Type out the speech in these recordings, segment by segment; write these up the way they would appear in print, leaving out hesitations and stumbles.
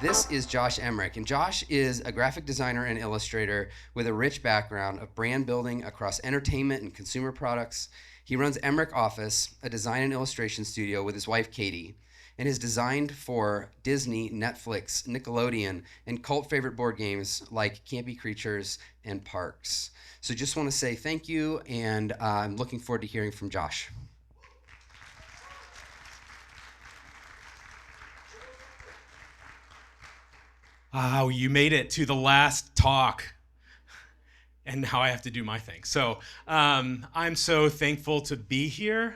This is Josh Emrich, and Josh is a graphic designer and illustrator with a rich background of brand building across entertainment and consumer products. He runs Emrich Office, a design and illustration studio with his wife Katie, and is designed for Disney, Netflix, Nickelodeon, and cult favorite board games like Campy Creatures and Parks. So just want to say thank you, and I'm looking forward to hearing from Josh. Oh, you made it to the last talk, and now I have to do my thing. So I'm so thankful to be here.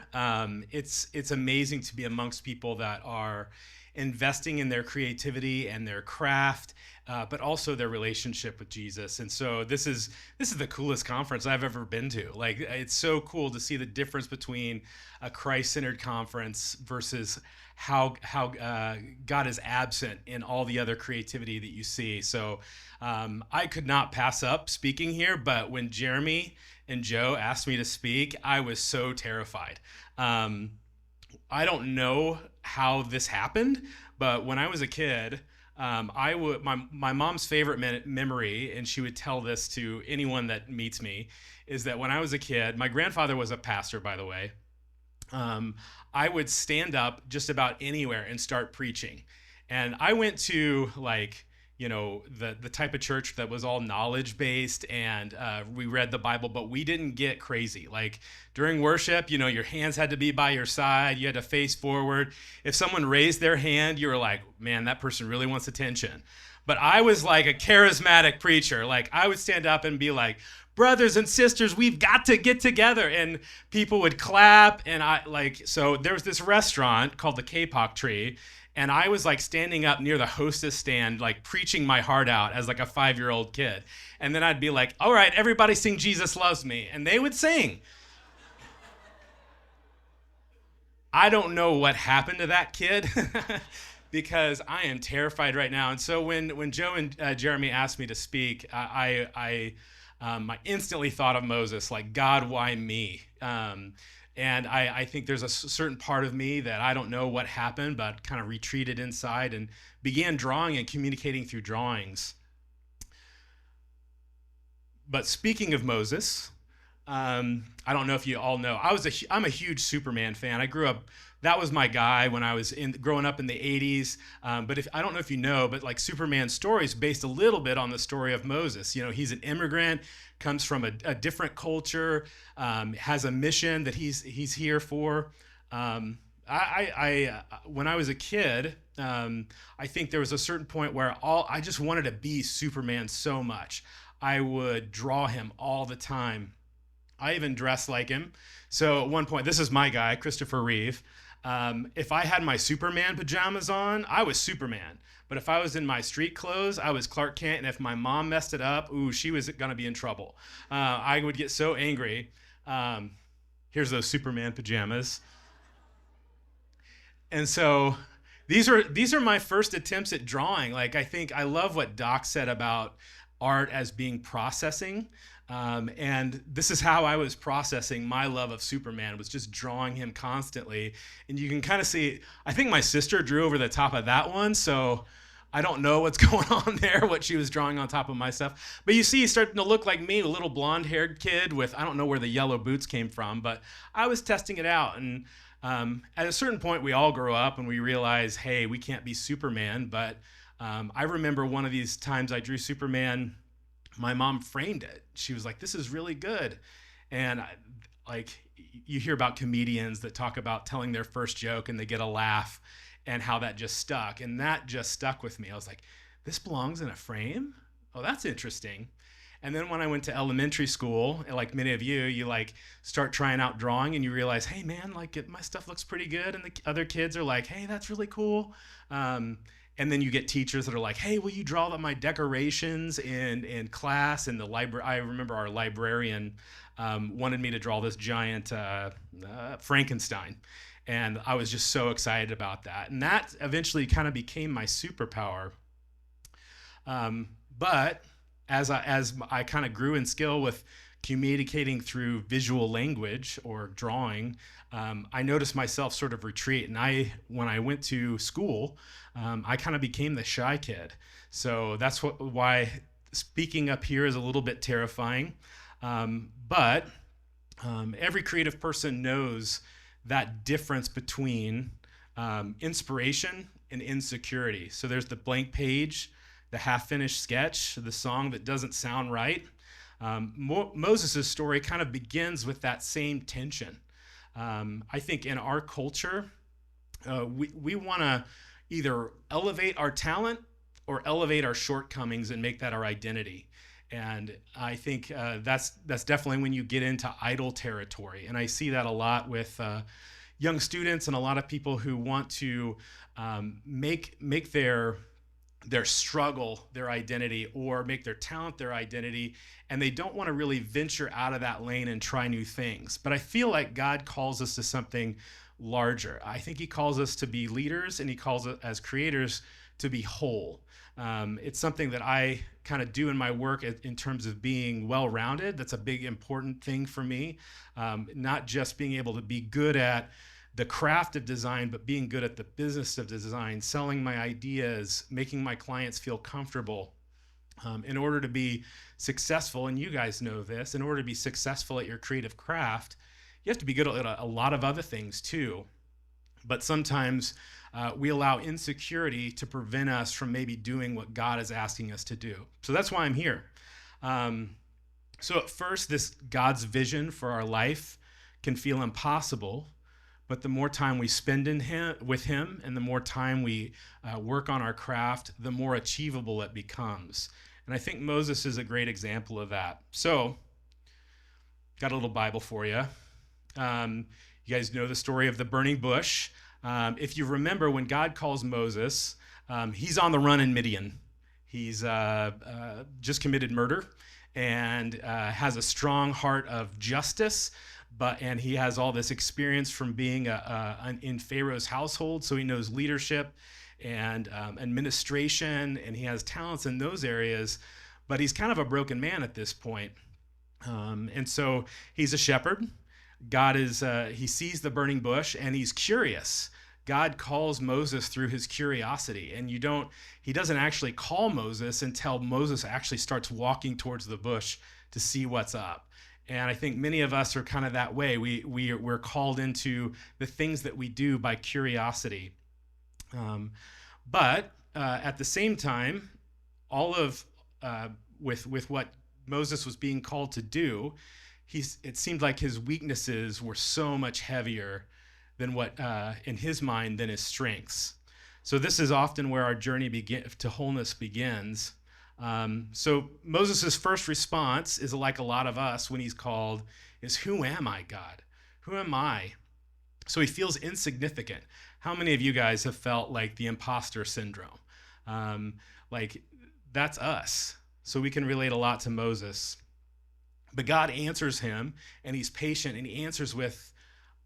It's amazing to be amongst people that are investing in their creativity and their craft, but also their relationship with Jesus. And so this is the coolest conference I've ever been to. Like, it's so cool to see the difference between a Christ-centered conference versus how God is absent in all the other creativity that you see. So I could not pass up speaking here, but when Jeremy and Joe asked me to speak, I was so terrified. I don't know how this happened, but when I was a kid, my mom's favorite memory, and she would tell this to anyone that meets me, is that when I was a kid, my grandfather was a pastor, by the way. I would stand up just about anywhere and start preaching. And I went to the type of church that was all knowledge based, and we read the Bible, but we didn't get crazy. Like during worship, your hands had to be by your side. You had to face forward. If someone raised their hand, you were like, man, that person really wants attention. But I was like a charismatic preacher. Like I would stand up and be like, brothers and sisters, we've got to get together. And people would clap. And so there was this restaurant called the K-Pop Tree. And I was like standing up near the hostess stand, like preaching my heart out as like a 5-year-old kid. And then I'd be like, all right, everybody sing Jesus Loves Me. And they would sing. I don't know what happened to that kid because I am terrified right now. And so when Joe and Jeremy asked me to speak, I instantly thought of Moses, like, God, why me? And I think there's a certain part of me that I don't know what happened, but kind of retreated inside and began drawing and communicating through drawings. But speaking of Moses, I don't know if you all know, I'm a huge Superman fan. I grew up, that was my guy when I was growing up in the 80s. But I don't know if you know, but like Superman's story is based a little bit on the story of Moses. He's an immigrant, comes from a different culture, has a mission that he's here for. When I was a kid, I think there was a certain point where I just wanted to be Superman so much. I would draw him all the time. I even dressed like him. So at one point, this is my guy, Christopher Reeve. If I had my Superman pajamas on, I was Superman. But if I was in my street clothes, I was Clark Kent. And if my mom messed it up, she was going to be in trouble. I would get so angry. Here's those Superman pajamas. And so these are my first attempts at drawing. Like, I love what Doc said about art as being processing. And this is how I was processing my love of Superman, was just drawing him constantly. And you can kind of see, I think my sister drew over the top of that one, so I don't know what's going on there, what she was drawing on top of my stuff. But you see, he's starting to look like me, a little blonde-haired kid with, I don't know where the yellow boots came from, but I was testing it out. And at a certain point, we all grow up and we realize, hey, we can't be Superman. But I remember one of these times I drew Superman, my mom framed it. She was like, this is really good. And you hear about comedians that talk about telling their first joke and they get a laugh and how that just stuck. And that just stuck with me. I was like, this belongs in a frame? Oh, that's interesting. And then when I went to elementary school, like many of you like start trying out drawing and you realize, hey man, like my stuff looks pretty good. And the other kids are like, hey, that's really cool. And then you get teachers that are like, hey, will you draw my decorations in class? And the library, I remember our librarian wanted me to draw this giant Frankenstein. And I was just so excited about that. And that eventually kind of became my superpower. But as I kind of grew in skill with communicating through visual language or drawing, I noticed myself sort of retreat. And when I went to school, I kind of became the shy kid. So that's why speaking up here is a little bit terrifying. But every creative person knows that difference between inspiration and insecurity. So there's the blank page, the half-finished sketch, the song that doesn't sound right. Moses' story kind of begins with that same tension. I think in our culture, we want to either elevate our talent or elevate our shortcomings and make that our identity. And I think that's definitely when you get into idol territory. And I see that a lot with young students and a lot of people who want to make their struggle their identity or make their talent their identity, and they don't want to really venture out of that lane and try new things. But I feel like God calls us to something larger. I think he calls us to be leaders, and he calls us as creators to be whole. It's something that I kind of do in my work in terms of being well-rounded. That's a big important thing for me. Not just being able to be good at the craft of design, but being good at the business of design, selling my ideas, making my clients feel comfortable. In order to be successful, and you guys know this, in order to be successful at your creative craft, you have to be good at a lot of other things too. But sometimes we allow insecurity to prevent us from maybe doing what God is asking us to do. So that's why I'm here. So at first, this God's vision for our life can feel impossible. But the more time we spend with him and the more time we work on our craft, the more achievable it becomes. And I think Moses is a great example of that. So, got a little Bible for you. You guys know the story of the burning bush. If you remember, when God calls Moses, he's on the run in Midian. He's just committed murder and has a strong heart of justice. And he has all this experience from being in Pharaoh's household, so he knows leadership and administration, and he has talents in those areas, but he's kind of a broken man at this point. And so he's a shepherd. He sees the burning bush, and he's curious. God calls Moses through his curiosity, and he doesn't actually call Moses until Moses actually starts walking towards the bush to see what's up. And I think many of us are kind of that way. We're called into the things that we do by curiosity. But at the same time, with what Moses was being called to do, it seemed like his weaknesses were so much heavier than what, in his mind, than his strengths. So this is often where our journey to wholeness begins. So Moses' first response is like a lot of us when he's called is, "Who am I, God? Who am I?" So he feels insignificant. How many of you guys have felt like the imposter syndrome? Like that's us. So we can relate a lot to Moses. But God answers him, and he's patient, and he answers with,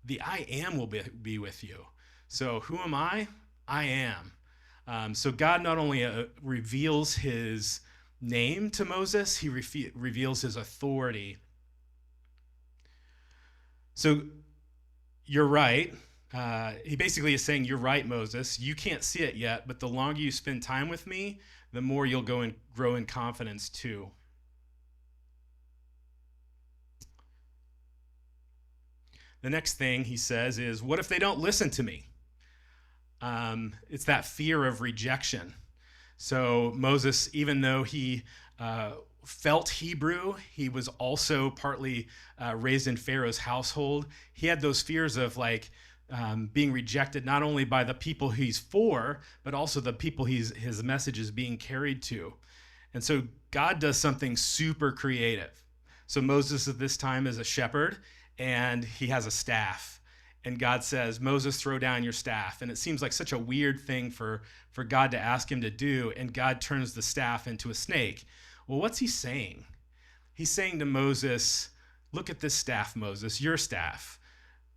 "The I am will be with you." So who am I? I am. So God not only reveals his name to Moses, he reveals his authority. So you're right. He basically is saying, "You're right, Moses. You can't see it yet, but the longer you spend time with me, the more you'll go and grow in confidence too." The next thing he says is, "What if they don't listen to me?" It's that fear of rejection. So Moses, even though he felt Hebrew, he was also partly raised in Pharaoh's household. He had those fears of being rejected not only by the people he's for, but also the people his message is being carried to. And so God does something super creative. So Moses at this time is a shepherd, and he has a staff. And God says, "Moses, throw down your staff." And it seems like such a weird thing for God to ask him to do, and God turns the staff into a snake. Well, what's he saying? He's saying to Moses, "Look at this staff, Moses, your staff.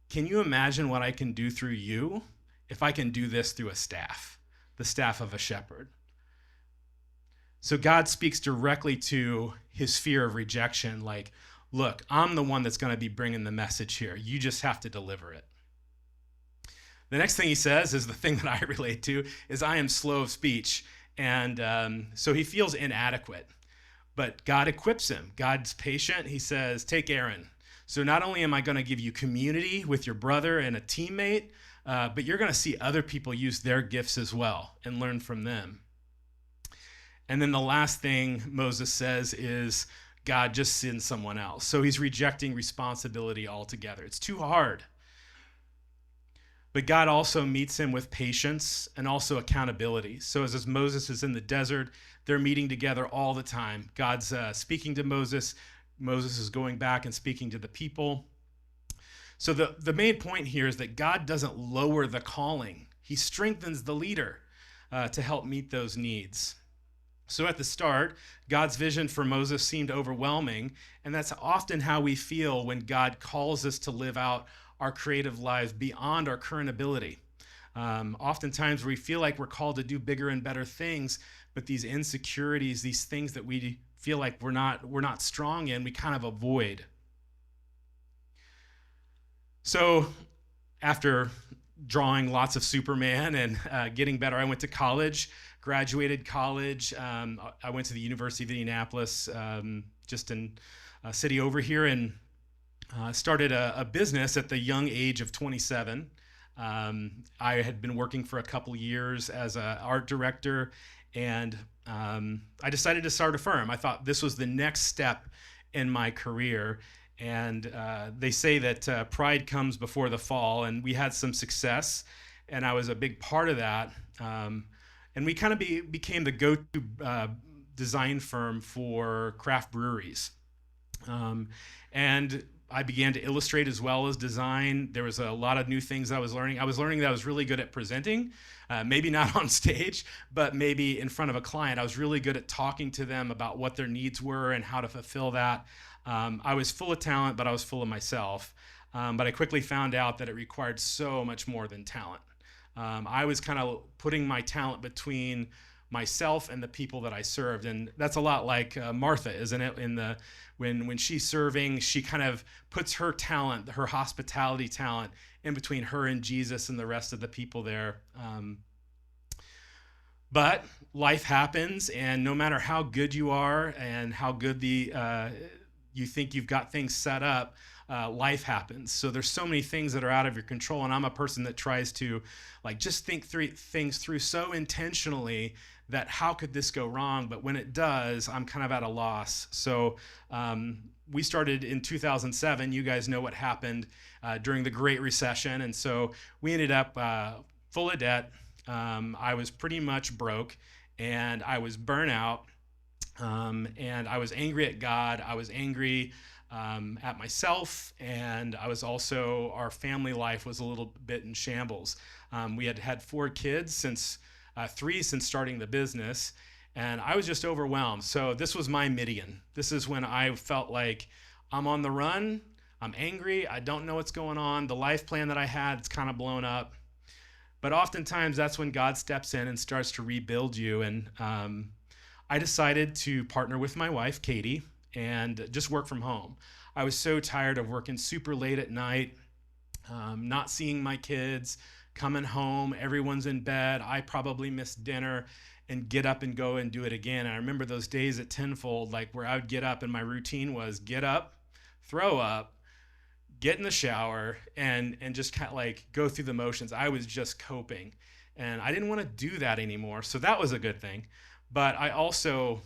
Can you imagine what I can do through you if I can do this through a staff, the staff of a shepherd?" So God speaks directly to his fear of rejection, like, look, I'm the one that's going to be bringing the message here. You just have to deliver it. The next thing he says is the thing that I relate to is I am slow of speech. And so he feels inadequate. But God equips him. God's patient. He says, take Aaron. So not only am I going to give you community with your brother and a teammate, but you're going to see other people use their gifts as well and learn from them. And then the last thing Moses says is, God, just send someone else. So he's rejecting responsibility altogether. It's too hard. But God also meets him with patience and also accountability. So as Moses is in the desert, they're meeting together all the time. God's speaking to Moses. Moses is going back and speaking to the people. So the main point here is that God doesn't lower the calling. He strengthens the leader to help meet those needs. So at the start, God's vision for Moses seemed overwhelming, and that's often how we feel when God calls us to live out our creative lives beyond our current ability. Oftentimes we feel like we're called to do bigger and better things, but these insecurities, these things that we feel like we're not strong in, we kind of avoid. So after drawing lots of Superman and getting better, I went to college, graduated college. I went to the University of Indianapolis, just in a city over here, and started a business at the young age of 27. I had been working for a couple years as an art director, and I decided to start a firm. I thought this was the next step in my career. And they say that pride comes before the fall, and we had some success, and I was a big part of that. And we kind of became the go-to design firm for craft breweries. And I began to illustrate as well as design. There was a lot of new things I was learning. I was learning that I was really good at presenting, maybe not on stage, but maybe in front of a client. I was really good at talking to them about what their needs were and how to fulfill that. I was full of talent, but I was full of myself. But I quickly found out that it required so much more than talent. I was kind of putting my talent between myself and the people that I served, and that's a lot like Martha, isn't it? When she's serving, she kind of puts her talent, her hospitality talent, in between her and Jesus and the rest of the people there. But life happens, and no matter how good you are and how good you think you've got things set up, life happens. So there's so many things that are out of your control, and I'm a person that tries to just think things through so intentionally that how could this go wrong? But when it does, I'm kind of at a loss. So we started in 2007. You guys know what happened during the Great Recession, and so we ended up full of debt. I was pretty much broke, and I was burnt out. And I was angry at God. I was angry at myself, and I was also, our family life was a little bit in shambles. We had had 4 kids since 3 since starting the business, and I was just overwhelmed. So this was my Midian. This is when I felt like I'm on the run. I'm angry. I don't know what's going on. The life plan that I had, it's kind of blown up. But oftentimes that's when God steps in and starts to rebuild you. And I decided to partner with my wife, Katie, and just work from home. I was so tired of working super late at night, not seeing my kids, coming home, everyone's in bed. I probably missed dinner and get up and go and do it again. And I remember those days at Tenfold, where I would get up and my routine was get up, throw up, get in the shower, and just kind of go through the motions. I was just coping, and I didn't want to do that anymore. So that was a good thing. But I also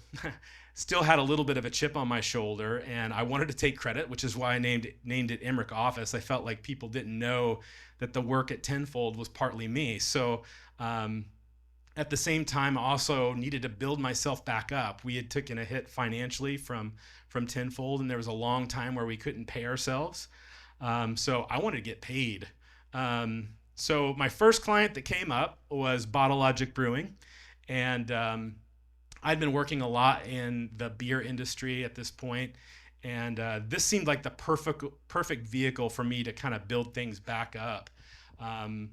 still had a little bit of a chip on my shoulder, and I wanted to take credit, which is why I named it Emrich Office. I felt like people didn't know that the work at Tenfold was partly me. So at the same time, I also needed to build myself back up. We had taken a hit financially from Tenfold, and there was a long time where we couldn't pay ourselves. So I wanted to get paid. So my first client that came up was Bottle Logic Brewing, and I'd been working a lot in the beer industry at this point, and this seemed like the perfect vehicle for me to kind of build things back up and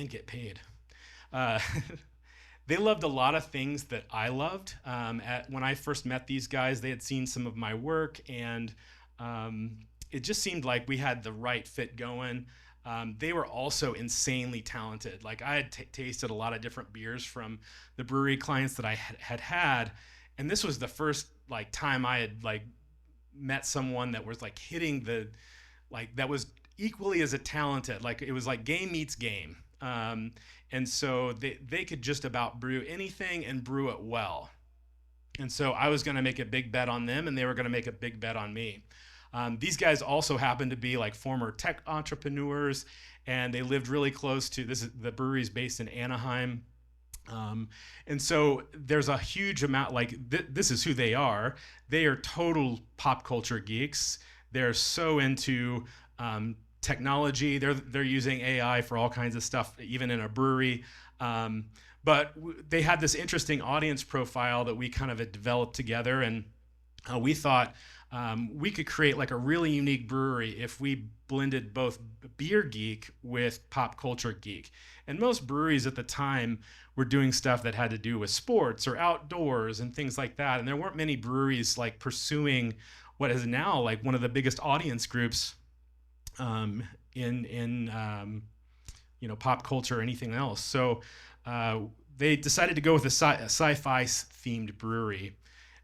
get paid. They loved a lot of things that I loved. When I first met these guys, they had seen some of my work, and it just seemed like we had the right fit going. They were also insanely talented. Like I had tasted a lot of different beers from the brewery clients that I had, and this was the first like time I had like met someone that was like hitting the like that was equally as a talented. Like it was like game meets game. And so they could just about brew anything and brew it well. And so I was going to make a big bet on them, and they were going to make a big bet on me. These guys also happened to be like former tech entrepreneurs, and they lived really close to this. Is the brewery's based in Anaheim. And so there's a huge amount, like this is who they are. They are total pop culture geeks. They're so into technology. They're using AI for all kinds of stuff, even in a brewery. But they had this interesting audience profile that we kind of had developed together, and we thought we could create like a really unique brewery if we blended both beer geek with pop culture geek. And most breweries at the time were doing stuff that had to do with sports or outdoors and things like that. And there weren't many breweries like pursuing what is now like one of the biggest audience groups in pop culture or anything else. So they decided to go with a sci-fi themed brewery,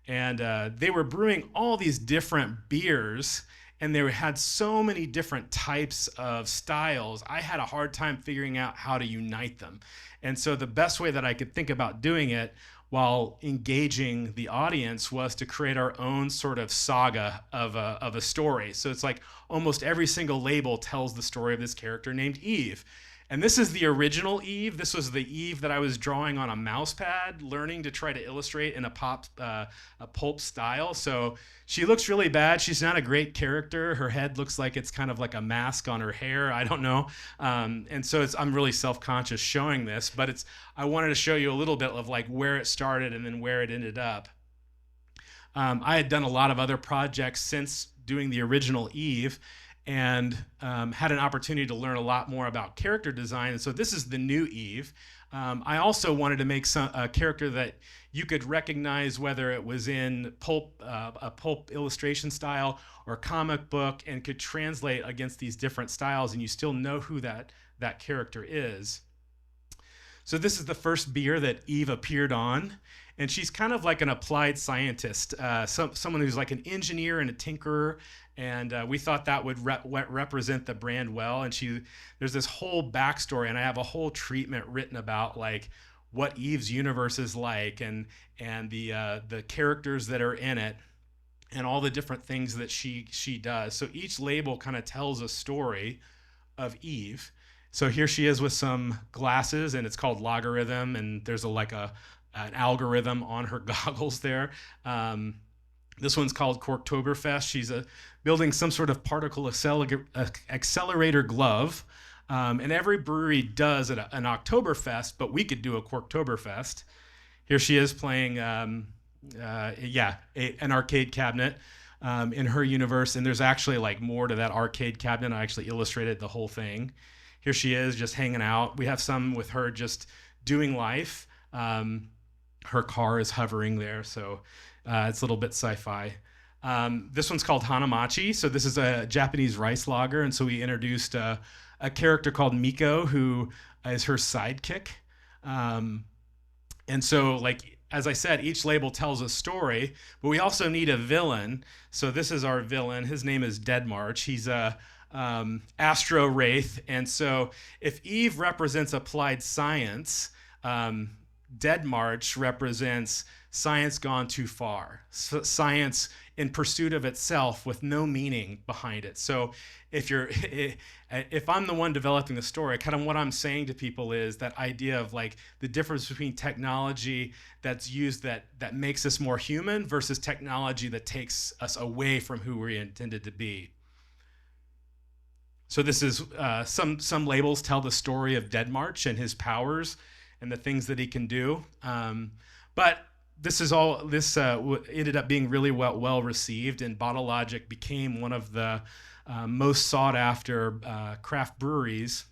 and they were brewing all these different beers, and they had so many different types of styles. I had a hard time figuring out how to unite them. And so the best way that I could think about doing it while engaging the audience was to create our own sort of saga of a story. So it's like almost every single label tells the story of this character named Eve. And this is the original Eve. This was the Eve that I was drawing on a mouse pad, learning to try to illustrate in a pulp style. So she looks really bad. She's not a great character. Her head looks like it's kind of like a mask on her hair. I don't know. And so I'm really self-conscious showing this, but I wanted to show you a little bit of like where it started and then where it ended up. I had done a lot of other projects since doing the original Eve, and had an opportunity to learn a lot more about character design. And so this is the new Eve. I also wanted to make a character that you could recognize whether it was in a pulp illustration style or comic book, and could translate against these different styles, and you still know who that character is. So this is the first beer that Eve appeared on, and she's kind of like an applied scientist, someone who's like an engineer and a tinkerer, and we thought that would represent the brand well. And there's this whole backstory, and I have a whole treatment written about like what Eve's universe is like, and the characters that are in it, and all the different things that she does. So each label kind of tells a story of Eve. So here she is with some glasses, and it's called Logarithm, and there's an algorithm on her goggles there. This one's called Corktoberfest. She's building some sort of particle accelerator glove. And every brewery does an Oktoberfest, but we could do a Corktoberfest. Here she is playing, an arcade cabinet in her universe. And there's actually like more to that arcade cabinet. I actually illustrated the whole thing. Here she is just hanging out. We have some with her just doing life. Her car is hovering there, so it's a little bit sci-fi. This one's called Hanamachi. So this is a Japanese rice lager, and so we introduced a character called Miko, who is her sidekick. And so, like as I said, each label tells a story, but we also need a villain. So this is our villain. His name is Dead March. He's a astro wraith, and so if Eve represents applied science, Dead March represents science gone too far, science in pursuit of itself with no meaning behind it. So if I'm the one developing the story, kind of what I'm saying to people is that idea of like the difference between technology that's used that makes us more human versus technology that takes us away from who we intended to be. So this is some labels tell the story of Dead March and his powers and the things that he can do. But this ended up being really well received, and Bottle Logic became one of the most sought after craft breweries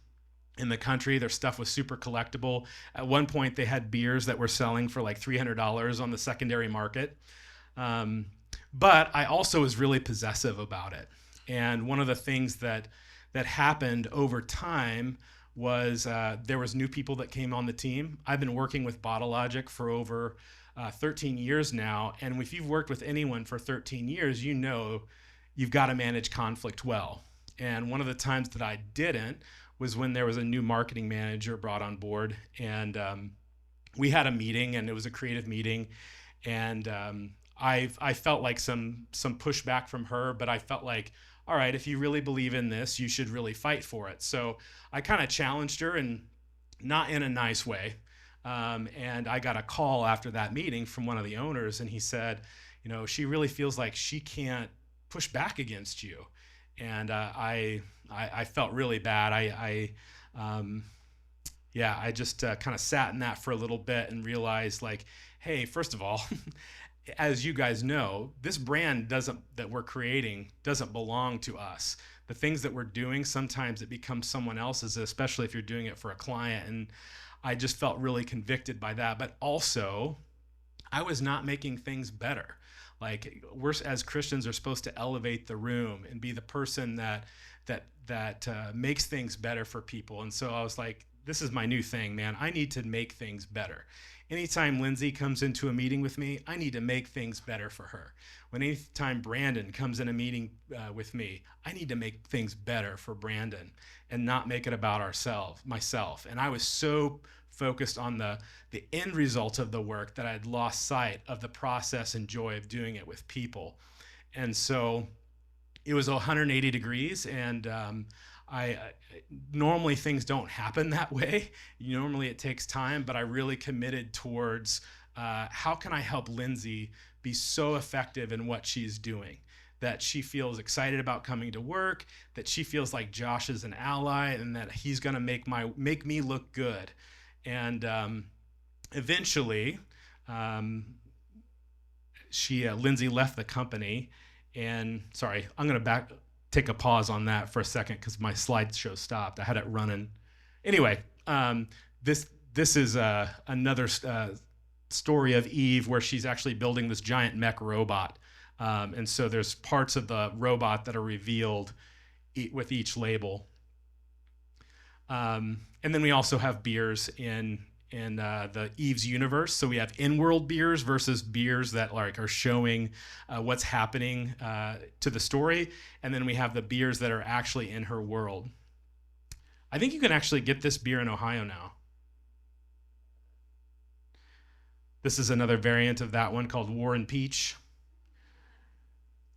in the country. Their stuff was super collectible. At one point, they had beers that were selling for like $300 on the secondary market. Um, but I also was really possessive about it. And one of the things that happened over time was there was new people that came on the team. I've been working with Bottle Logic for over 13 years now, and if you've worked with anyone for 13 years, you know you've got to manage conflict well. And one of the times that I didn't was when there was a new marketing manager brought on board, and we had a meeting, and it was a creative meeting, and I felt like some pushback from her, but I felt like, all right, if you really believe in this, you should really fight for it. So I kind of challenged her, and not in a nice way. And I got a call after that meeting from one of the owners, and he said, she really feels like she can't push back against you. And I felt really bad. I just kind of sat in that for a little bit and realized, like, hey, first of all, as you guys know, this brand that we're creating doesn't belong to us. The things that we're doing, sometimes it becomes someone else's, especially if you're doing it for a client. And I just felt really convicted by that. But also, I was not making things better. Like, we're, as Christians, are supposed to elevate the room and be the person that makes things better for people. And so I was like, this is my new thing, man. I need to make things better. Anytime Lindsay comes into a meeting with me, I need to make things better for her. Anytime Brandon comes in a meeting with me, I need to make things better for Brandon and not make it about myself. And I was so focused on the end result of the work that I had lost sight of the process and joy of doing it with people. And so it was 180 degrees, and I normally things don't happen that way. Normally it takes time, but I really committed towards how can I help Lindsay be so effective in what she's doing, that she feels excited about coming to work, that she feels like Josh is an ally, and that he's going to make me look good. And eventually, Lindsay left the company. And sorry, I'm going to take a pause on that for a second because my slideshow stopped. I had it running. Anyway, this is another story of Eve where she's actually building this giant mech robot. And so there's parts of the robot that are revealed with each label. And then we also have beers in the Eve's universe. So we have in-world beers versus beers that are showing what's happening to the story. And then we have the beers that are actually in her world. I think you can actually get this beer in Ohio now. This is another variant of that one called War and Peach.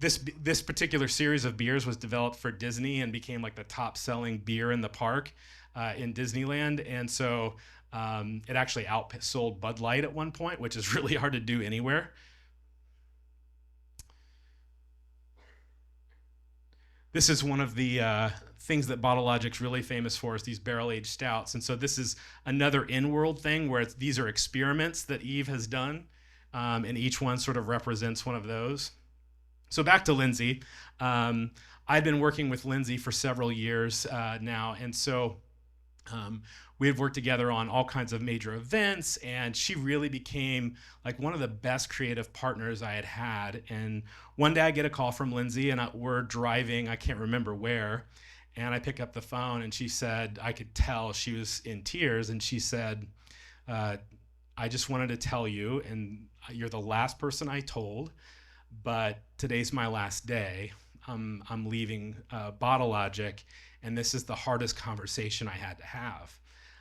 This particular series of beers was developed for Disney and became like the top-selling beer in the park in Disneyland. And so it actually outsold Bud Light at one point, which is really hard to do anywhere. This is one of the things that Bottle Logic's really famous for, is these barrel-aged stouts. And so this is another in-world thing where these are experiments that Eve has done, and each one sort of represents one of those. So back to Lindsay. I've been working with Lindsay for several years now, and so we've worked together on all kinds of major events, and she really became like one of the best creative partners I had had. And one day I get a call from Lindsay, and we're driving, I can't remember where, and I pick up the phone, and she said, I could tell she was in tears, and she said, I just wanted to tell you, and you're the last person I told, but today's my last day. I'm leaving Bottle Logic, and this is the hardest conversation I had to have.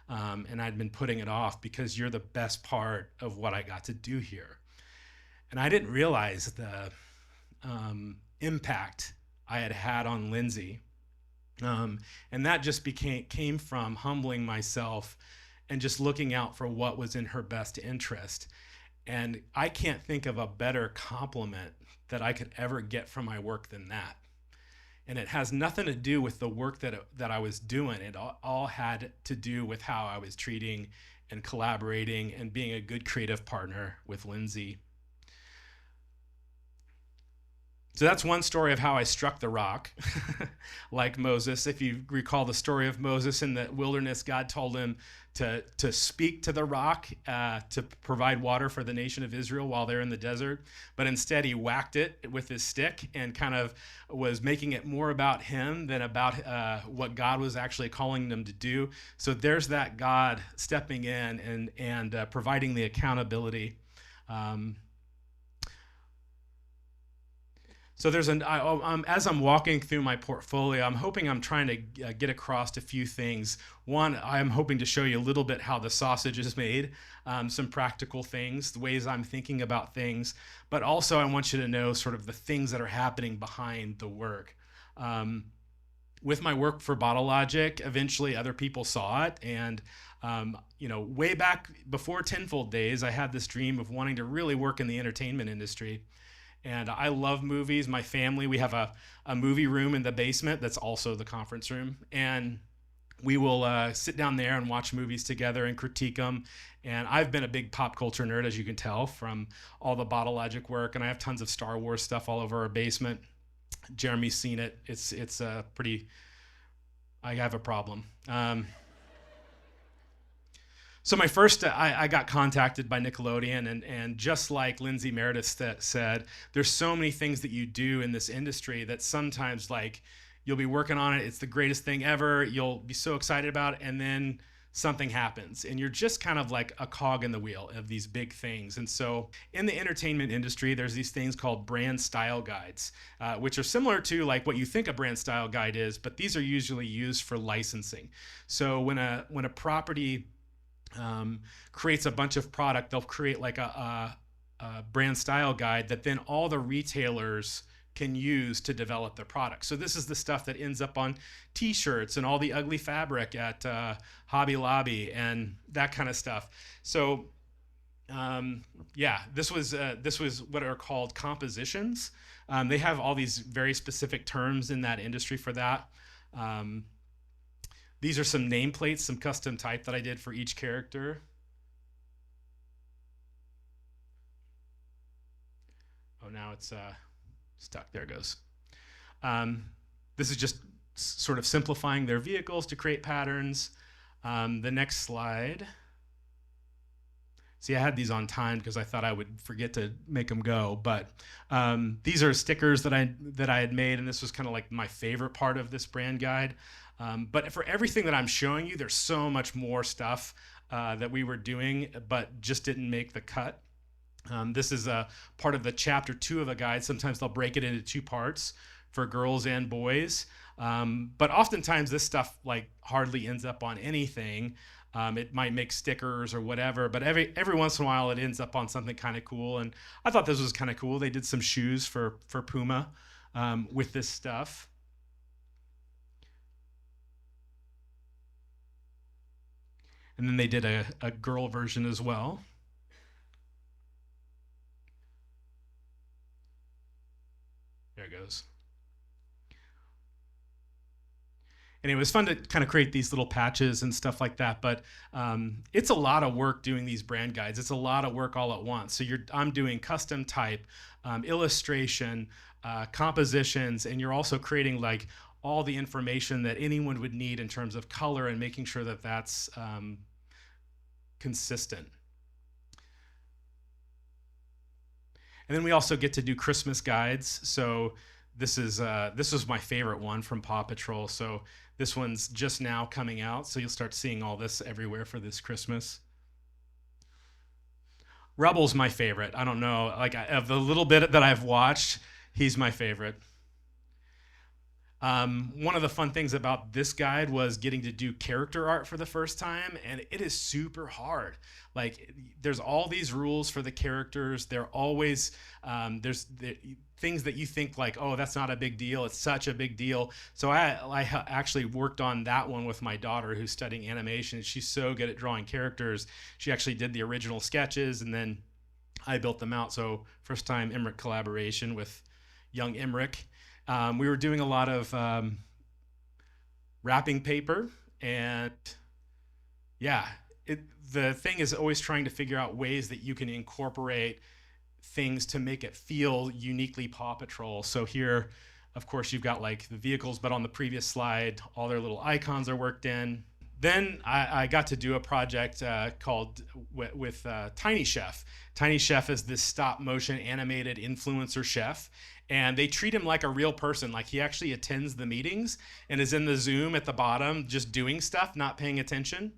And I'd been putting it off because you're the best part of what I got to do here. And I didn't realize the impact I had had on Lindsay. And that just came from humbling myself and just looking out for what was in her best interest. And I can't think of a better compliment that I could ever get from my work than that. And it has nothing to do with the work that I was doing. It all had to do with how I was treating and collaborating and being a good creative partner with Lindsay. So that's one story of how I struck the rock, like Moses. If you recall the story of Moses in the wilderness, God told him to speak to the rock to provide water for the nation of Israel while they're in the desert. But instead, he whacked it with his stick and kind of was making it more about him than about what God was actually calling them to do. So there's that God stepping in and providing the accountability. Um, So as I'm walking through my portfolio, I'm hoping I'm trying to get across a few things. One, I'm hoping to show you a little bit how the sausage is made, some practical things, the ways I'm thinking about things, but also I want you to know sort of the things that are happening behind the work. With my work for Bottle Logic, eventually other people saw it, and way back before Tenfold days, I had this dream of wanting to really work in the entertainment industry. And I love movies. My family, we have a movie room in the basement that's also the conference room. And we will sit down there and watch movies together and critique them. And I've been a big pop culture nerd, as you can tell, from all the Bottle Logic work. And I have tons of Star Wars stuff all over our basement. Jeremy's seen it. It's pretty, I have a problem. So my first, I got contacted by Nickelodeon, and just like Lindsay Meredith said, there's so many things that you do in this industry that sometimes like you'll be working on it, it's the greatest thing ever, you'll be so excited about it, and then something happens, and you're just kind of like a cog in the wheel of these big things. And so in the entertainment industry, there's these things called brand style guides, which are similar to like what you think a brand style guide is, but these are usually used for licensing. So when a property creates a bunch of product, they'll create like a brand style guide that then all the retailers can use to develop their product. So this is the stuff that ends up on t-shirts and all the ugly fabric at Hobby Lobby and that kind of stuff. So this was what are called compositions. They have all these very specific terms in that industry for that. These are some nameplates, some custom type that I did for each character. Oh, now it's stuck. There it goes. This is just sort of simplifying their vehicles to create patterns. The next slide. See, I had these on time because I thought I would forget to make them go. But these are stickers that I had made, and this was kind of like my favorite part of this brand guide. But for everything that I'm showing you, there's so much more stuff that we were doing, but just didn't make the cut. This is a part of the chapter 2 of a guide. Sometimes they'll break it into 2 parts for girls and boys. But oftentimes this stuff like hardly ends up on anything. It might make stickers or whatever, but every once in a while it ends up on something kind of cool. And I thought this was kind of cool. They did some shoes for Puma with this stuff. And then they did a girl version as well. There it goes. And it was fun to kind of create these little patches and stuff like that. But it's a lot of work doing these brand guides. It's a lot of work all at once. So I'm doing custom type, illustration, compositions, and you're also creating like all the information that anyone would need in terms of color and making sure that that's consistent. And then we also get to do Christmas guides. So this was my favorite one from Paw Patrol. So this one's just now coming out. So you'll start seeing all this everywhere for this Christmas. Rubble's my favorite. I don't know, like of the little bit that I've watched, he's my favorite. One of the fun things about this guide was getting to do character art for the first time, and it is super hard. Like, there's all these rules for the characters. They're always there's things that you think like, oh, that's not a big deal. It's such a big deal. So I actually worked on that one with my daughter who's studying animation. She's so good at drawing characters. She actually did the original sketches, and then I built them out. So first time Emrich collaboration with young Emrich. We were doing a lot of wrapping paper, and the thing is always trying to figure out ways that you can incorporate things to make it feel uniquely Paw Patrol. So here, of course, you've got like the vehicles, but on the previous slide, all their little icons are worked in. Then I got to do a project called with Tiny Chef. Tiny Chef is this stop motion animated influencer chef, and they treat him like a real person. Like he actually attends the meetings and is in the Zoom at the bottom, just doing stuff, not paying attention.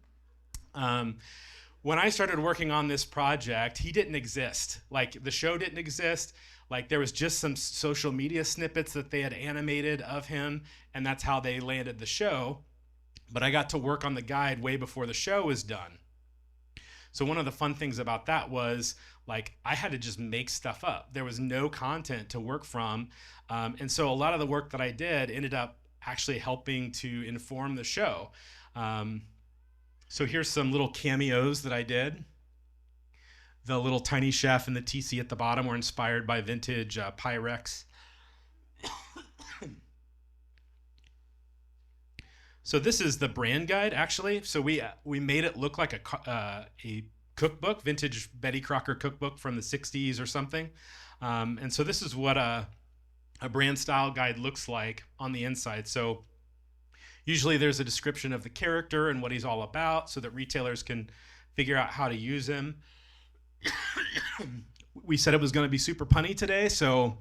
When I started working on this project, he didn't exist. Like the show didn't exist. Like there was just some social media snippets that they had animated of him, and that's how they landed the show. But I got to work on the guide way before the show was done. So one of the fun things about that was like I had to just make stuff up. There was no content to work from. And so a lot of the work that I did ended up actually helping to inform the show. So here's some little cameos that I did. The little tiny chef and the TC at the bottom were inspired by vintage Pyrex. So this is the brand guide, actually. So we made it look like a cookbook, vintage Betty Crocker cookbook from the 60s or something. And so this is what a brand style guide looks like on the inside. So usually there's a description of the character and what he's all about so that retailers can figure out how to use him. We said it was going to be super punny today, so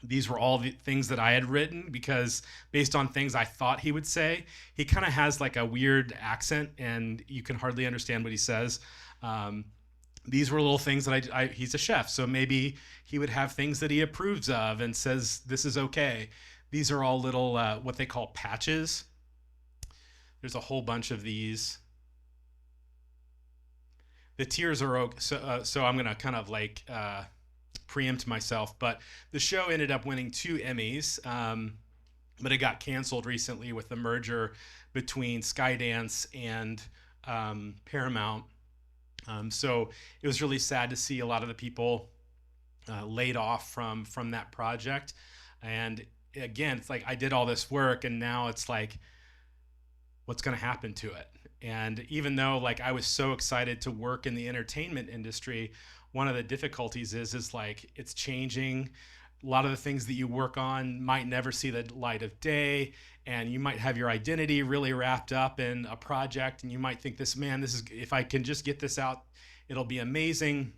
these were all the things that I had written because based on things I thought he would say. He kind of has like a weird accent and you can hardly understand what he says. These were little things that he's a chef, so maybe he would have things that he approves of and says this is okay. These are all little what they call patches. There's a whole bunch of these. The tiers are okay, so I'm gonna kind of like preempt myself, but the show ended up winning 2 Emmys, but it got canceled recently with the merger between Skydance and Paramount. So it was really sad to see a lot of the people laid off from that project. And again, it's like I did all this work and now it's like, what's going to happen to it? And even though like I was so excited to work in the entertainment industry, one of the difficulties is like it's changing. A lot of the things that you work on might never see the light of day, and you might have your identity really wrapped up in a project, and you might think this is, if I can just get this out, it'll be amazing.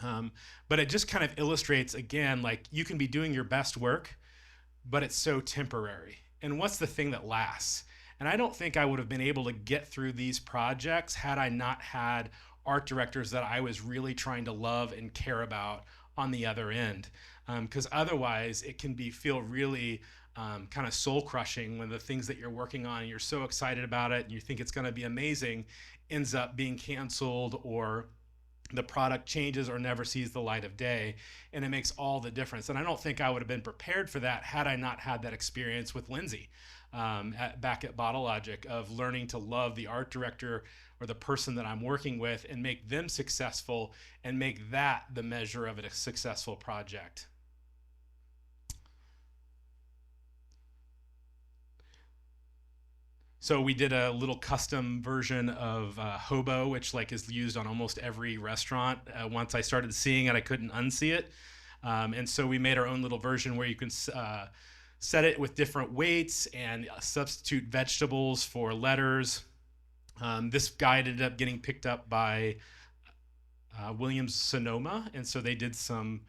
But it just kind of illustrates again, like you can be doing your best work, but it's so temporary. And what's the thing that lasts? And I don't think I would have been able to get through these projects had I not had art directors that I was really trying to love and care about on the other end. Because otherwise it can feel really kind of soul crushing when the things that you're working on, you're so excited about it and you think it's going to be amazing, ends up being canceled or the product changes or never sees the light of day, and it makes all the difference. And I don't think I would have been prepared for that had I not had that experience with Lindsay back at Bottle Logic, of learning to love the art director or the person that I'm working with and make them successful and make that the measure of a successful project. So we did a little custom version of Hobo, which like is used on almost every restaurant. Once I started seeing it, I couldn't unsee it. And so we made our own little version where you can set it with different weights and substitute vegetables for letters. This guide ended up getting picked up by Williams-Sonoma, and so they did some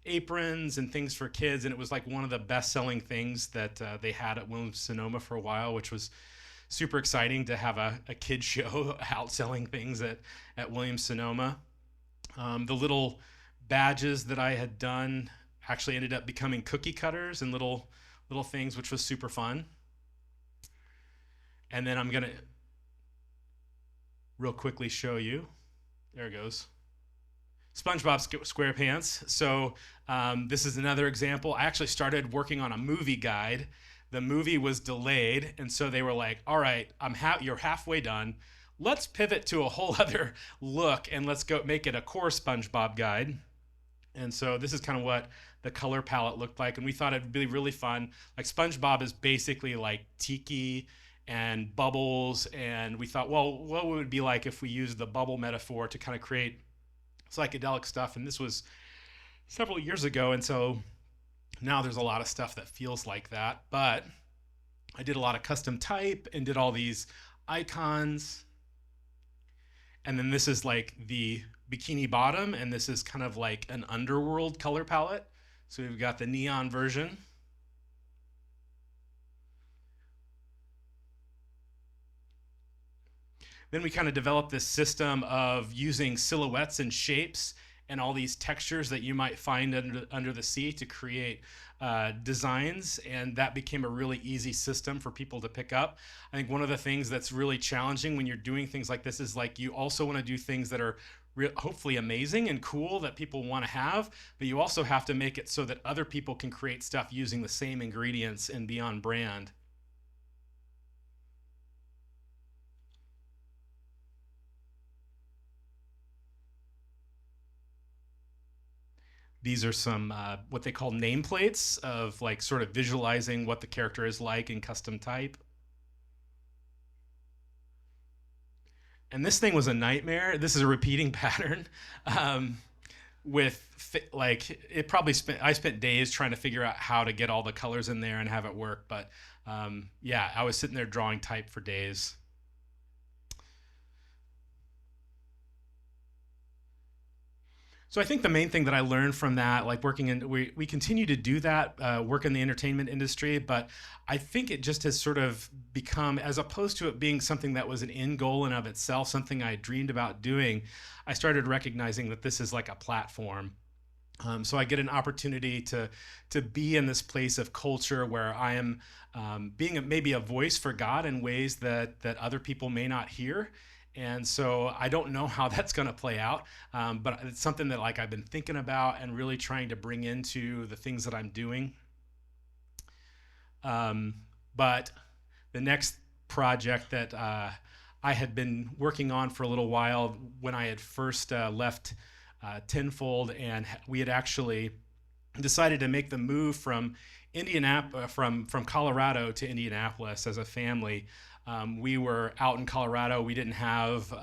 aprons and things for kids, and it was like one of the best-selling things that they had at Williams-Sonoma for a while, which was super exciting to have a kid show outselling things at Williams-Sonoma. The little badges that I had done actually ended up becoming cookie cutters and little things, which was super fun. And then I'm gonna real quickly show you. There it goes. SpongeBob SquarePants. So this is another example. I actually started working on a movie guide. The movie was delayed, and so they were like, all right, you're halfway done. Let's pivot to a whole other look, and let's go make it a core SpongeBob guide. And so this is kind of what the color palette looked like, and we thought it'd be really fun. Like SpongeBob is basically like tiki and bubbles, and we thought, well, what would it be like if we used the bubble metaphor to kind of create psychedelic stuff? And this was several years ago, and so now there's a lot of stuff that feels like that. But I did a lot of custom type and did all these icons, and then this is like the bikini bottom, and this is kind of like an underworld color palette. So we've got the neon version. Then we kind of developed this system of using silhouettes and shapes and all these textures that you might find under the sea to create designs, and that became a really easy system for people to pick up. I think one of the things that's really challenging when you're doing things like this is like you also want to do things that are hopefully amazing and cool that people want to have, but you also have to make it so that other people can create stuff using the same ingredients and be on brand. These are some what they call nameplates of like sort of visualizing what the character is like in custom type. And this thing was a nightmare. This is a repeating pattern. With like it probably I spent days trying to figure out how to get all the colors in there and have it work. But yeah, I was sitting there drawing type for days. So I think the main thing that I learned from that, like working in, we continue to do that, work in the entertainment industry, but I think it just has sort of become, as opposed to it being something that was an end goal in of itself, something I dreamed about doing, I started recognizing that this is like a platform. So I get an opportunity to be in this place of culture where I am being maybe a voice for God in ways that other people may not hear. And so I don't know how that's going to play out, but it's something that like I've been thinking about and really trying to bring into the things that I'm doing. But the next project that I had been working on for a little while when I had first left Tenfold, and we had actually decided to make the move from from Colorado to Indianapolis as a family. We were out in Colorado. We didn't have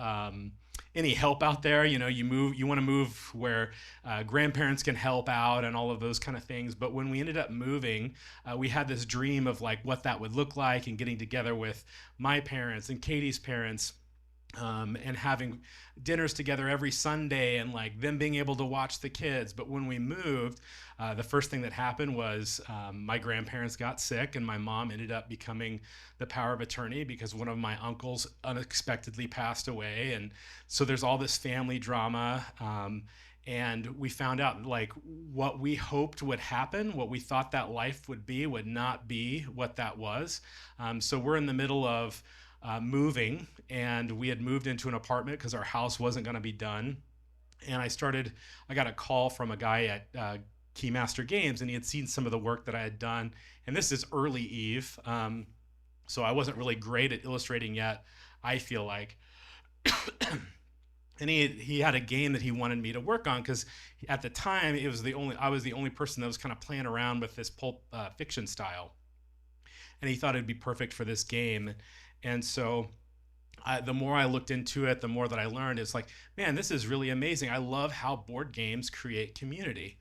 any help out there. You know, you want to move where grandparents can help out and all of those kind of things. But when we ended up moving, we had this dream of like what that would look like, and getting together with my parents and Katie's parents. And having dinners together every Sunday, and like them being able to watch the kids. But when we moved, the first thing that happened was my grandparents got sick, and my mom ended up becoming the power of attorney because one of my uncles unexpectedly passed away. And so there's all this family drama. And we found out like what we hoped would happen, what we thought that life would be, would not be what that was. So we're in the middle of moving, and we had moved into an apartment because our house wasn't going to be done. And I got a call from a guy at Keymaster Games, and he had seen some of the work that I had done. And this is early Eve, so I wasn't really great at illustrating yet, I feel like. And he had a game that he wanted me to work on because at the time I was the only person that was kind of playing around with this pulp fiction style, and he thought it'd be perfect for this game. And so the more I looked into it, the more that I learned. It's like, man, this is really amazing. I love how board games create community.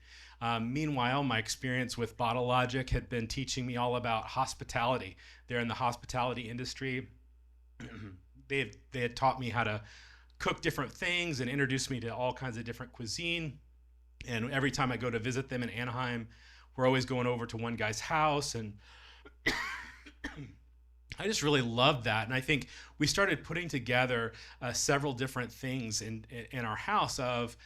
Meanwhile, my experience with Bottle Logic had been teaching me all about hospitality. They're in the hospitality industry. They had taught me how to cook different things and introduced me to all kinds of different cuisine. And every time I go to visit them in Anaheim, we're always going over to one guy's house, and I just really loved that. And I think we started putting together several different things in our house of,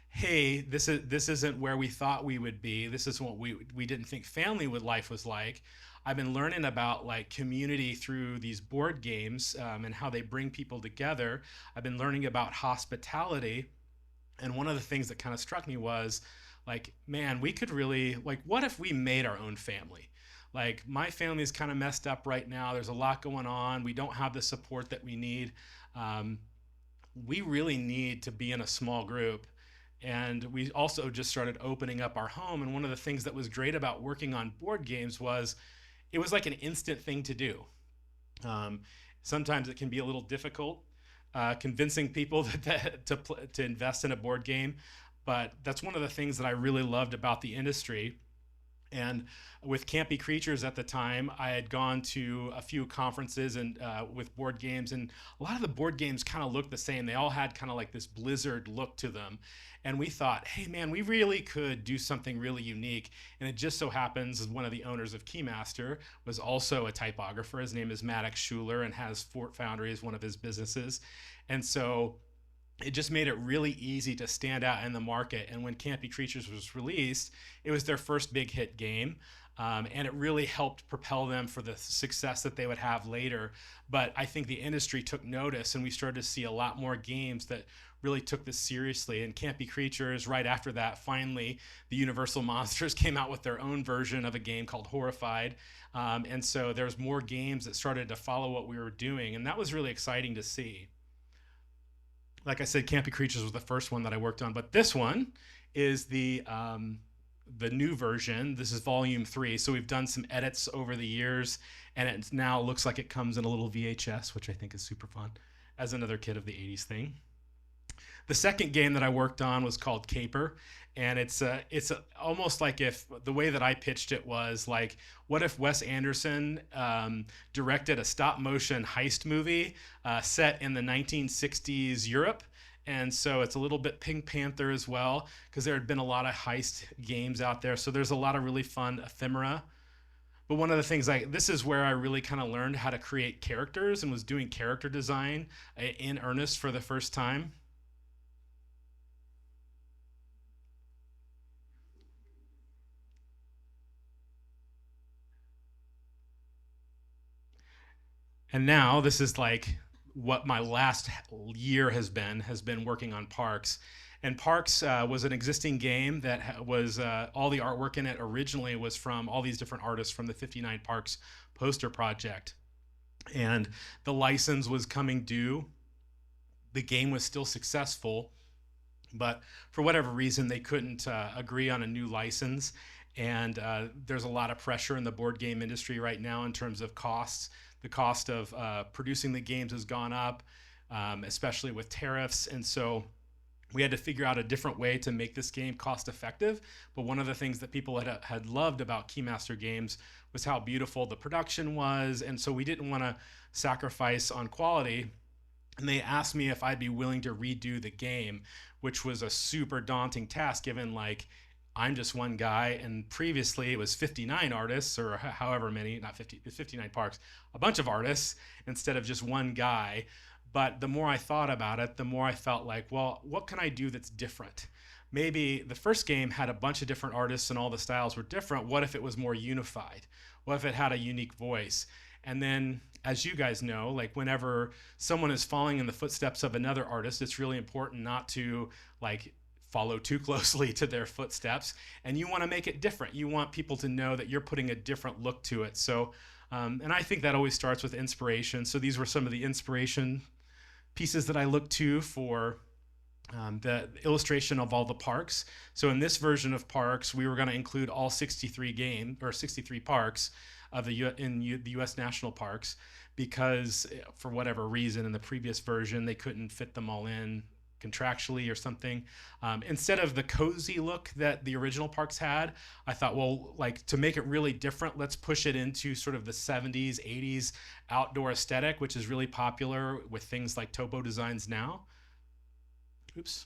hey, this isn't where we thought we would be. This is what we didn't think family life was like. I've been learning about like community through these board games, and how they bring people together. I've been learning about hospitality. And one of the things that kind of struck me was like, man, we could really, like, what if we made our own family? Like, my family is kind of messed up right now. There's a lot going on. We don't have the support that we need. We really need to be in a small group. And we also just started opening up our home. And one of the things that was great about working on board games was it was like an instant thing to do. Sometimes it can be a little difficult convincing people to invest in a board game. but that's one of the things that I really loved about the industry. And with Campy Creatures at the time, I had gone to a few conferences and with board games, and a lot of the board games kind of looked the same. They all had kind of like this Blizzard look to them, and we thought, hey man, we really could do something really unique. And it just so happens one of the owners of Keymaster was also a typographer. His name is Maddox Schuler and has Fort Foundry as one of his businesses, and so it just made it really easy to stand out in the market. And when Campy Creatures was released, it was their first big hit game. And it really helped propel them for the success that they would have later. But I think the industry took notice, and we started to see a lot more games that really took this seriously. And Campy Creatures, right after that, finally, the Universal Monsters came out with their own version of a game called Horrified. And so there's more games that started to follow what we were doing. And that was really exciting to see. Like I said, Campy Creatures was the first one that I worked on, but this one is the new version. This is volume 3, so we've done some edits over the years, and it now looks like it comes in a little VHS, which I think is super fun, as another kid of the 80s thing. The second game that I worked on was called Caper, and it's almost like if the way that I pitched it was like, what if Wes Anderson directed a stop motion heist movie set in the 1960s Europe? And so it's a little bit Pink Panther as well, because there had been a lot of heist games out there. So there's a lot of really fun ephemera. But one of the things, this is where I really kind of learned how to create characters and was doing character design in earnest for the first time. And now this is like what my last year has been working on Parks. And Parks was an existing game that was all the artwork in it originally was from all these different artists from the 59 Parks poster project. And the license was coming due. The game was still successful, but for whatever reason, they couldn't agree on a new license. And there's a lot of pressure in the board game industry right now in terms of costs. The cost of producing the games has gone up, especially with tariffs. And so we had to figure out a different way to make this game cost effective. But one of the things that people had loved about Keymaster games was how beautiful the production was. And so we didn't want to sacrifice on quality. And they asked me if I'd be willing to redo the game, which was a super daunting task given like I'm just one guy, and previously it was 59 artists, or however many, not 50, 59 Parks, a bunch of artists instead of just one guy. But the more I thought about it, the more I felt like, well, what can I do that's different? Maybe the first game had a bunch of different artists and all the styles were different. What if it was more unified? What if it had a unique voice? And then, as you guys know, like whenever someone is following in the footsteps of another artist, it's really important not to like follow too closely to their footsteps, and you want to make it different. You want people to know that you're putting a different look to it. So, and I think that always starts with inspiration. So these were some of the inspiration pieces that I looked to for the illustration of all the parks. So in this version of Parks, we were going to include all 63 parks of the U.S. national parks, because for whatever reason in the previous version they couldn't fit them all in contractually or something. Instead of the cozy look that the original parks had, I thought, well, like to make it really different, let's push it into sort of the 70s, 80s outdoor aesthetic, which is really popular with things like topo designs now. Oops.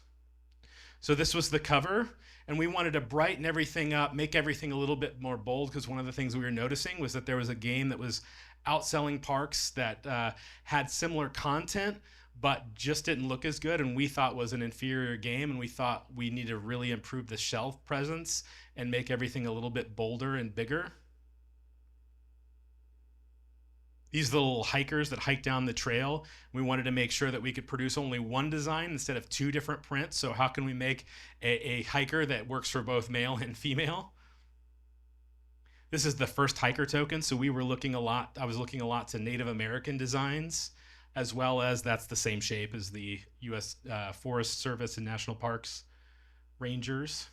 So this was the cover, and we wanted to brighten everything up, make everything a little bit more bold, because one of the things we were noticing was that there was a game that was outselling Parks that had similar content, but just didn't look as good, and we thought was an inferior game, and we thought we need to really improve the shelf presence and make everything a little bit bolder and bigger. These are the little hikers that hike down the trail. We wanted to make sure that we could produce only one design instead of 2 different prints. So how can we make a hiker that works for both male and female? This is the first hiker token. So I was looking a lot to Native American designs, as well as that's the same shape as the U.S. Forest Service and National Parks Rangers.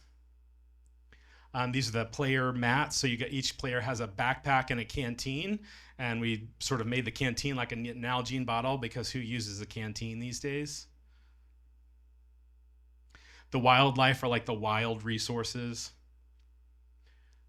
These are the player mats. So each player has a backpack and a canteen, and we sort of made the canteen like an Nalgene bottle, because who uses a canteen these days? The wildlife are like the wild resources.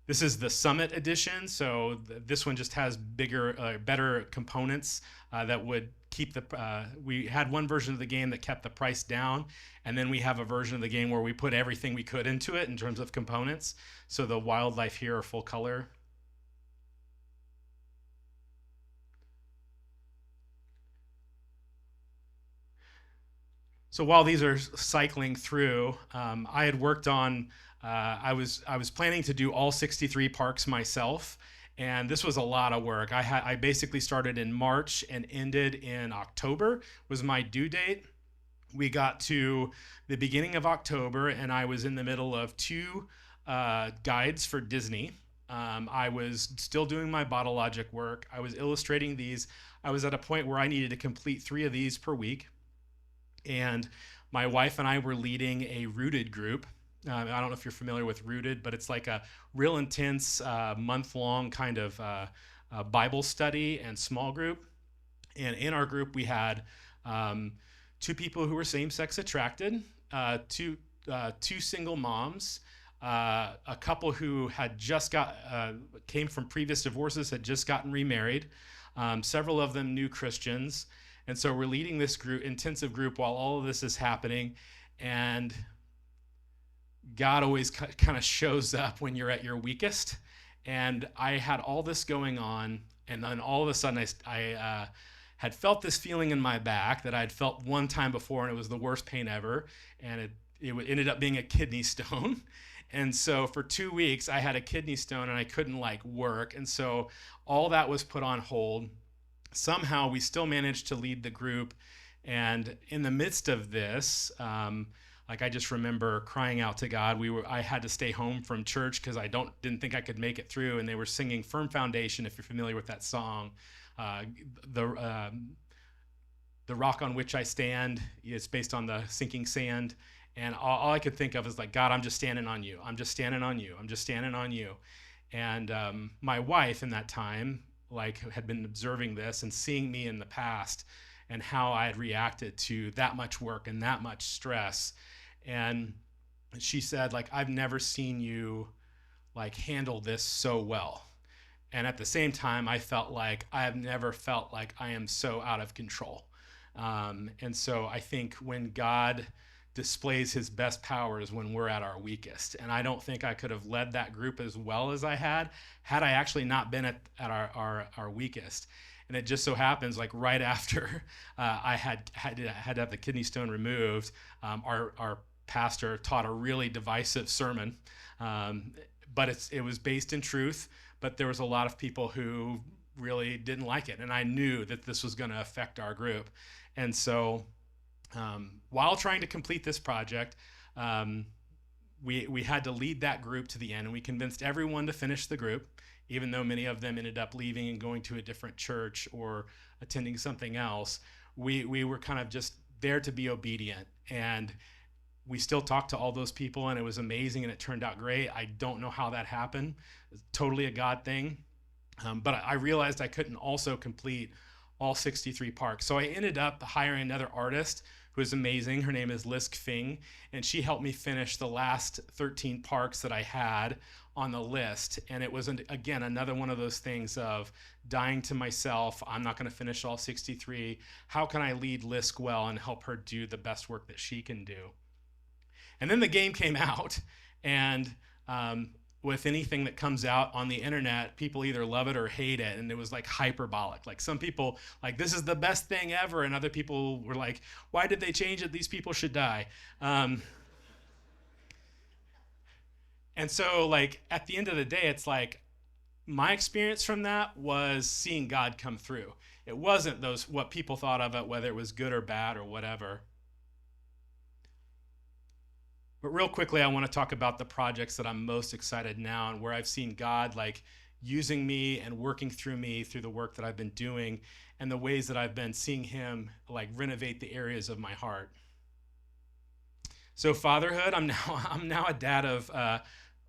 This is the Summit edition, so this one just has bigger, better components that would keep the. We had one version of the game that kept the price down, and then we have a version of the game where we put everything we could into it in terms of components. So the wildlife here are full color. So while these are cycling through, I had worked on. I was planning to do all 63 parks myself, and this was a lot of work. I basically started in March and ended in October was my due date. We got to the beginning of October, and I was in the middle of two guides for Disney. I was still doing my Bottle Logic work. I was illustrating these. I was at a point where I needed to complete 3 of these per week. And my wife and I were leading a Rooted group. I don't know if you're familiar with Rooted, but it's like a real intense month-long kind of Bible study and small group. And in our group, we had 2 people who were same-sex attracted, two single moms, a couple who had just came from previous divorces, had just gotten remarried, several of them new Christians. And so we're leading this intensive group while all of this is happening. And God always kind of shows up when you're at your weakest. And I had all this going on. And then all of a sudden, I had felt this feeling in my back that I'd felt one time before, and it was the worst pain ever. And it ended up being a kidney stone. And so for 2 weeks, I had a kidney stone, and I couldn't work. And so all that was put on hold. Somehow we still managed to lead the group, and in the midst of this, I just remember crying out to God. I had to stay home from church because I didn't think I could make it through, and they were singing "Firm Foundation." If you're familiar with that song, the rock on which I stand, it's based on the sinking sand, and all I could think of is God, I'm just standing on you. I'm just standing on you. I'm just standing on you. And my wife in that time had been observing this and seeing me in the past and how I had reacted to that much work and that much stress. And she said, I've never seen you handle this so well. And at the same time, I felt I have never felt like I am so out of control. And so I think when God displays his best powers when we're at our weakest. And I don't think I could have led that group as well as I had I actually not been at our weakest. And it just so happens, right after I had to have the kidney stone removed, our pastor taught a really divisive sermon, but it was based in truth. But there was a lot of people who really didn't like it, and I knew that this was going to affect our group. And so while trying to complete this project, we had to lead that group to the end, and we convinced everyone to finish the group, even though many of them ended up leaving and going to a different church or attending something else. We were kind of just there to be obedient, and we still talked to all those people, and it was amazing, and it turned out great. I don't know how that happened. It's totally a God thing. But I realized I couldn't also complete all 63 parks. So I ended up hiring another artist who is amazing. Her name is Lisk Fing, and she helped me finish the last 13 parks that I had on the list. And it was, again, another one of those things of dying to myself. I'm not going to finish all 63. How can I lead Lisk well and help her do the best work that she can do? And then the game came out, and with anything that comes out on the internet, people either love it or hate it, and it was hyperbolic. Some people this is the best thing ever, and other people were why did they change it? These people should die. And so at the end of the day, it's my experience from that was seeing God come through. It wasn't what people thought of it, whether it was good or bad or whatever. But real quickly, I want to talk about the projects that I'm most excited now and where I've seen God using me and working through me through the work that I've been doing and the ways that I've been seeing him renovate the areas of my heart. So fatherhood, I'm now a dad of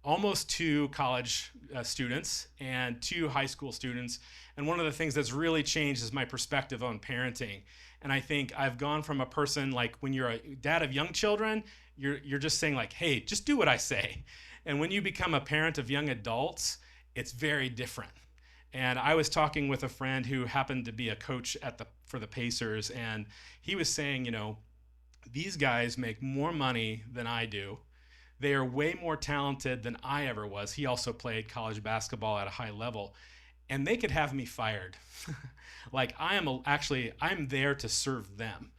almost two college students and two high school students. And one of the things that's really changed is my perspective on parenting. And I think I've gone from a person like when you're a dad of young children, you're just saying like, hey, just do what I say. And when you become a parent of young adults, it's very different. And I was talking with a friend who happened to be a coach for the Pacers, and he was saying, these guys make more money than I do. They are way more talented than I ever was. He also played college basketball at a high level, and they could have me fired. Like I'm there to serve them.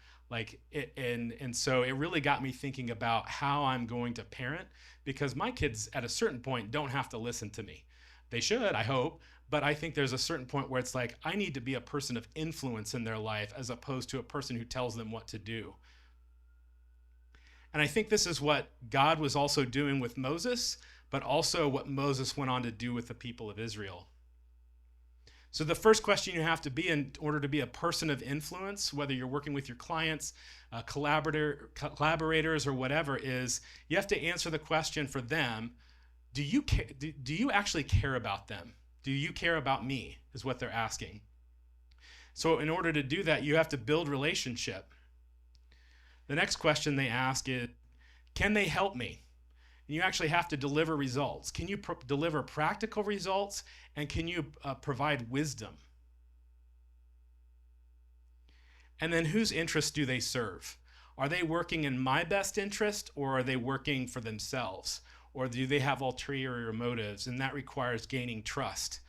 And so it really got me thinking about how I'm going to parent, because my kids at a certain point don't have to listen to me. They should, I hope, but I think there's a certain point where it's like I need to be a person of influence in their life as opposed to a person who tells them what to do. And I think this is what God was also doing with Moses, but also what Moses went on to do with the people of Israel. So the first question you have to be in order to be a person of influence, whether you're working with your clients, collaborators, or whatever, is you have to answer the question for them, do you actually care about them? Do you care about me, is what they're asking. So in order to do that, you have to build relationship. The next question they ask is, can they help me? And you actually have to deliver results. Can you deliver practical results, and can you provide wisdom? And then whose interests do they serve? Are they working in my best interest, or are they working for themselves? Or do they have ulterior motives? And that requires gaining trust.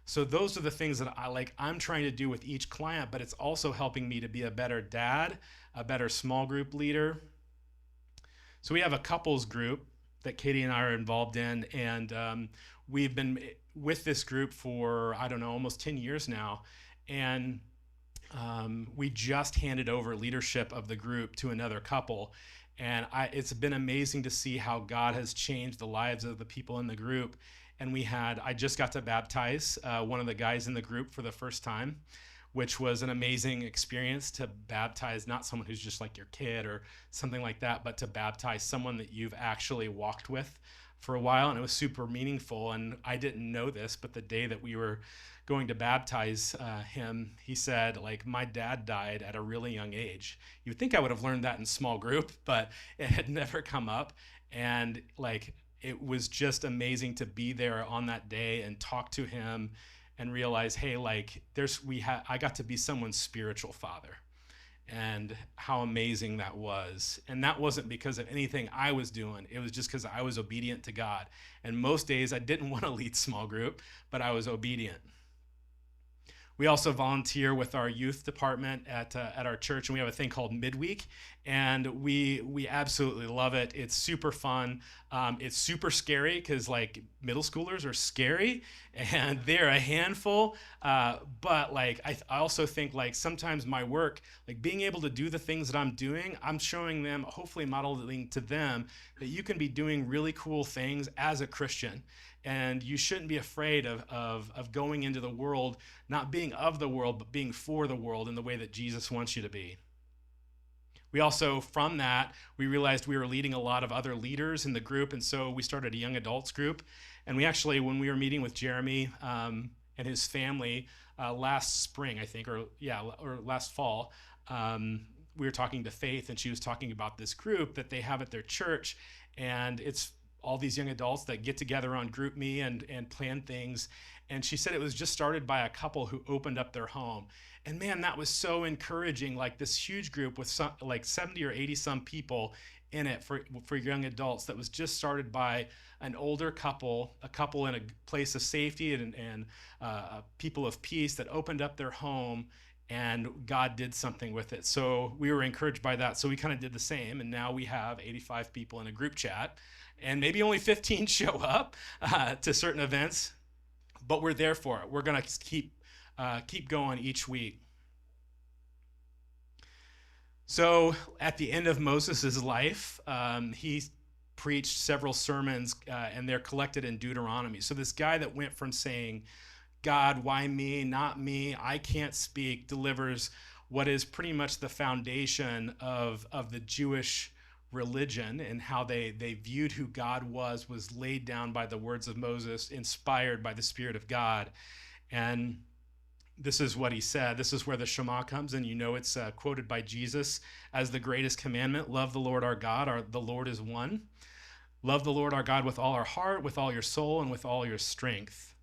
So those are the things that I'm trying to do with each client, but it's also helping me to be a better dad, a better small group leader. So we have a couples group that Katie and I are involved in, and we've been with this group for, I don't know, almost 10 years now. And we just handed over leadership of the group to another couple. And it's been amazing to see how God has changed the lives of the people in the group. And I just got to baptize one of the guys in the group for the first time, which was an amazing experience to baptize not someone who's just like your kid or something like that, but to baptize someone that you've actually walked with for a while. And it was super meaningful. And I didn't know this, but the day that we were going to baptize him, he said, like, my dad died at a really young age. You'd think I would have learned that in small group, but it had never come up. And like, it was just amazing to be there on that day and talk to him and realize, hey, like I got to be someone's spiritual father, and how amazing that was. And that wasn't because of anything I was doing. It was just because I was obedient to God. And most days I didn't want to lead small group, but I was obedient. We also volunteer with our youth department at our church, and we have a thing called Midweek, and we absolutely love it. It's super fun. It's super scary because like middle schoolers are scary, and they're a handful. But like I also think like sometimes my work, like being able to do the things that I'm doing, I'm showing them, hopefully modeling to them that you can be doing really cool things as a Christian. And you shouldn't be afraid of going into the world, not being of the world, but being for the world in the way that Jesus wants you to be. We also, from that, we realized we were leading a lot of other leaders in the group, and so we started a young adults group. And we actually, when we were meeting with Jeremy and his family last spring, I think, or last fall, we were talking to Faith, and she was talking about this group that they have at their church, and it's all these young adults that get together on GroupMe and plan things. And she said it was just started by a couple who opened up their home. And man, that was so encouraging, like this huge group with like 70 or 80 some people in it for young adults that was just started by an older couple, a couple in a place of safety and people of peace that opened up their home, and God did something with it. So we were encouraged by that. So we kind of did the same, and now we have 85 people in a group chat, and maybe only 15 show up to certain events, but we're there for it. We're going to keep going each week. So at the end of Moses' life, he preached several sermons, and they're collected in Deuteronomy. So this guy that went from saying, God, why me, not me, I can't speak, delivers what is pretty much the foundation of the Jewish religion and how they viewed who God was laid down by the words of Moses, inspired by the Spirit of God. And this is what he said. This is where the Shema comes, and you know it's quoted by Jesus as the greatest commandment. Love the Lord our God. The Lord is one. Love the Lord our God with all our heart, with all your soul, and with all your strength.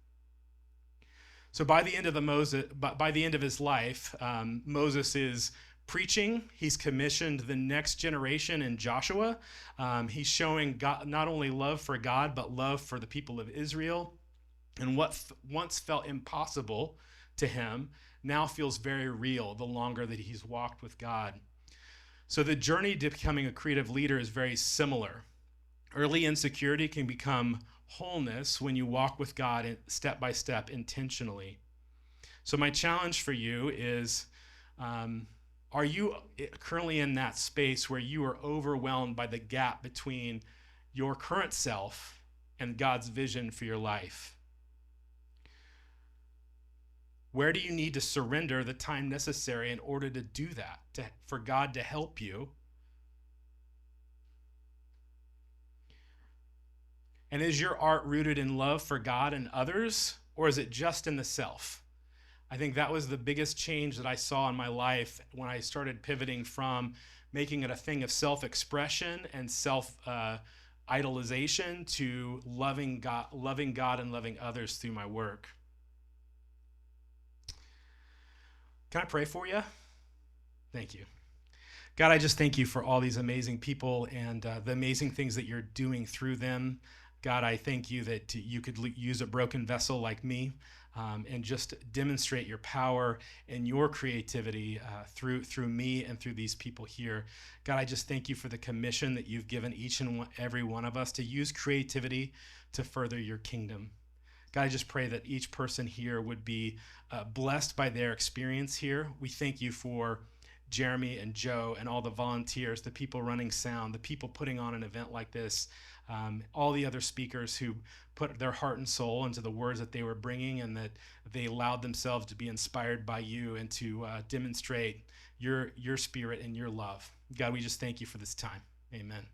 So by the end of his life, Moses is preaching. He's commissioned the next generation in Joshua. He's showing God, not only love for God, but love for the people of Israel. And what once felt impossible to him now feels very real the longer that he's walked with God. So the journey to becoming a creative leader is very similar. Early insecurity can become wholeness when you walk with God step by step intentionally. So my challenge for you is, are you currently in that space where you are overwhelmed by the gap between your current self and God's vision for your life? Where do you need to surrender the time necessary in order to do that, for God to help you? And is your art rooted in love for God and others, or is it just in the self? I think that was the biggest change that I saw in my life when I started pivoting from making it a thing of self-expression and self-idolization to loving God and loving others through my work. Can I pray for you? Thank you. God, I just thank you for all these amazing people and the amazing things that you're doing through them. God, I thank you that you could use a broken vessel like me and just demonstrate your power and your creativity through me and through these people here. God, I just thank you for the commission that you've given each and every one of us to use creativity to further your kingdom. God, I just pray that each person here would be blessed by their experience here. We thank you for Jeremy and Joe and all the volunteers, the people running sound, the people putting on an event like this, all the other speakers who put their heart and soul into the words that they were bringing, and that they allowed themselves to be inspired by you and to demonstrate your spirit and your love. God, we just thank you for this time. Amen.